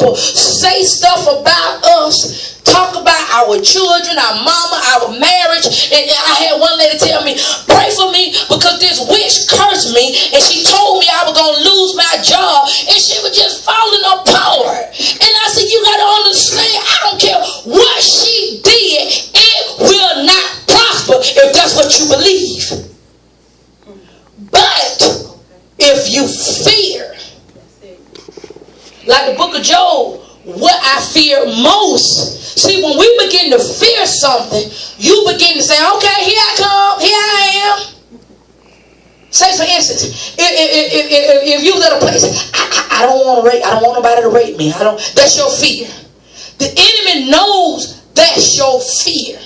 people say stuff about us, talk about our children, our mama, our marriage. And I had one lady tell me, pray for me because this witch cursed me and she told me I was going to lose my job and she was just falling apart. And I said, you got to understand, I don't care what she did, it will not prosper if that's what you believe. But if you fear, like the book of Job, what I fear most. See, when we begin to fear something, you begin to say, okay, here I come, here I am. Say, for instance, if you was at a place, I don't want to rape, I don't want nobody to rape me. That's your fear. The enemy knows that's your fear.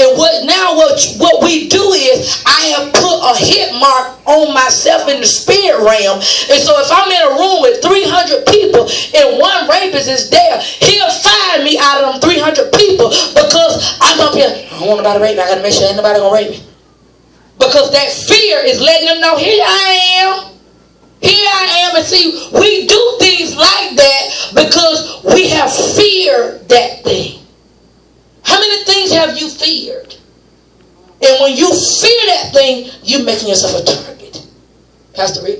And what we do is I have put a hit mark on myself in the spirit realm. And so if I'm in a room with 300 people and one rapist is there, he'll find me out of them 300 people because I'm up here, I don't want nobody to rape me. I got to make sure ain't nobody going to rape me. Because that fear is letting them know, here I am. Here I am. And see, we do things like that because we have feared that thing. How many things have you feared? And when you fear that thing, you're making yourself a target. Pastor Rick?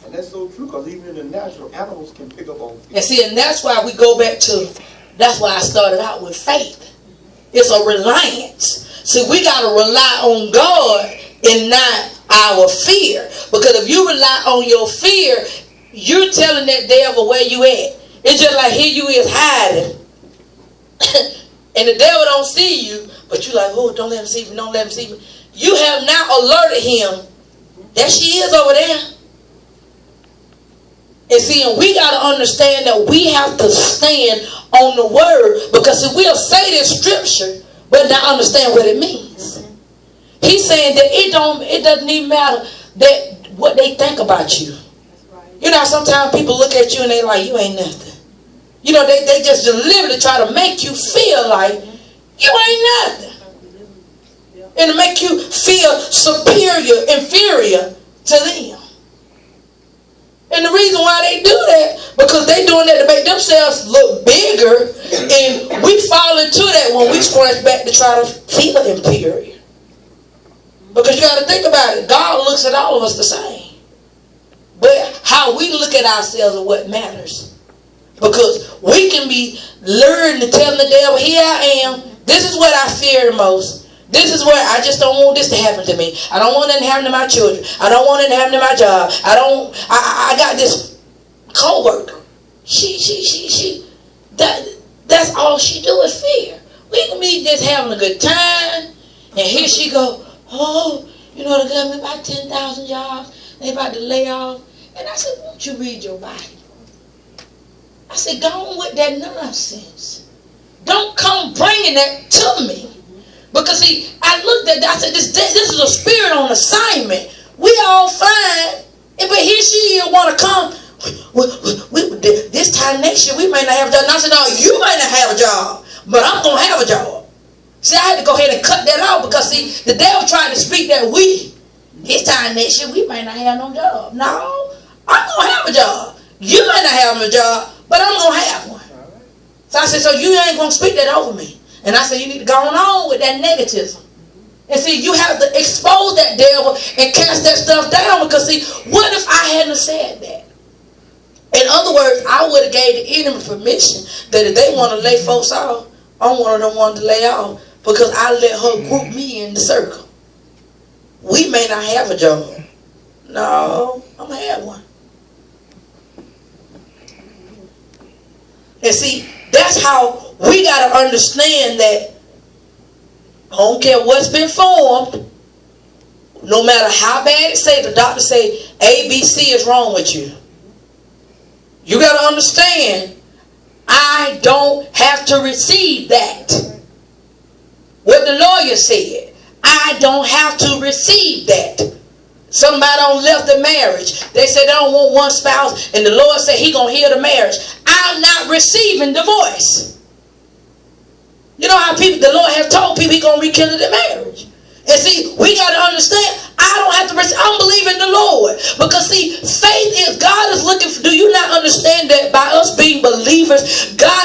And that's so true, because even in the natural, animals can pick up on fear. And see, and that's why we go back to, that's why I started out with faith. It's a reliance. See, we got to rely on God and not our fear. Because if you rely on your fear, you're telling that devil where you at. It's just like here you is hiding. And the devil don't see you, but you like, oh, don't let him see me, don't let him see me. You have now alerted him. There she is over there. And see, and we got to understand that we have to stand on the word. Because if we'll say this scripture, but not understand what it means. He's saying that it doesn't even matter that what they think about you. You know, sometimes people look at you and they like, you ain't nothing. You know, they just deliberately try to make you feel like you ain't nothing. And to make you feel superior, inferior to them. And the reason why they do that, because they doing that to make themselves look bigger. And we fall into that when we scratch back to try to feel inferior. Because you got to think about it. God looks at all of us the same. But how we look at ourselves is what matters. Because we can be lured to telling the devil, here I am. This is what I fear the most. This is where I just don't want this to happen to me. I don't want it to happen to my children. I don't want it to happen to my job. I got this co-worker. That's all she do is fear. We can be just having a good time. And here she go, oh, you know, the government about 10,000 jobs. They about to lay off. And I said, won't you read your Bible? I said, go on with that nonsense. Don't come bringing that to me. Because see, I looked at that, I said, this is a spirit on assignment. We all fine. But here she want to come. This time next year, we may not have a job. And I said, no, you may not have a job. But I'm going to have a job. See, I had to go ahead and cut that out. Because see, the devil tried to speak that this time next year, we may not have no job. No, I'm going to have a job. You may not have a job, but I'm going to have one. So I said, so you ain't going to speak that over me. And I said, you need to go on with that negativism. And see, you have to expose that devil and cast that stuff down. Because see, what if I hadn't said that? In other words, I would have gave the enemy permission that if they want to lay folks off, I'm one of them ones to lay off. Because I let her group me in the circle. We may not have a job. No, I'm going to have one. And see, that's how we got to understand that I don't care what's been formed, no matter how bad it say, the doctor say A, B, C is wrong with you. You got to understand, I don't have to receive that. What the lawyer said, I don't have to receive that. Somebody don't left the marriage. They said they don't want one spouse, and the Lord said He gonna heal the marriage. I'm not receiving divorce. You know how the Lord has told people He gonna rekindle the marriage. And see, we got to understand, I don't have to receive, I'm believing the Lord. Because see, faith is, God is looking for, do you not understand that by us being believers, because God